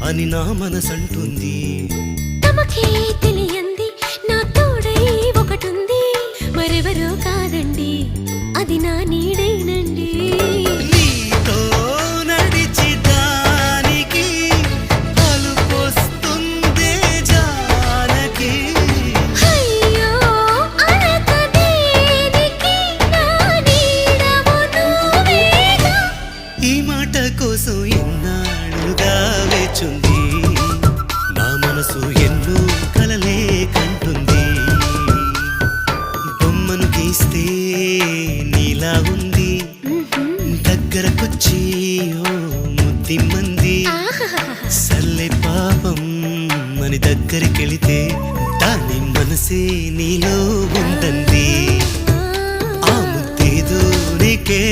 అని నా మనసంటుంది. తమకే తెలియంది నా తోడై ఒకటుంది, మరెవరో కాదండి అది నా నీడేనండి. నీతో నడిచి దానికి అలుపొస్తుందే జానకి. అయ్యో అనక దేనికి నా నీడవు నువ్వేగా. ఈ మాట కోసం ఎన్నాళ్ళుగా వేచుంది, నా మనసు ఎన్నో కలలే కంటుంది. బొమ్మను గీస్తే నీలా ఉంది, దగ్గరకొచ్చి ఓ ముద్దిమ్మంది. సల్లే పాపం అని దగ్గరికెళితే దాని మనసే నీలో ఉందంది. ఆ ముద్దేదో నీకే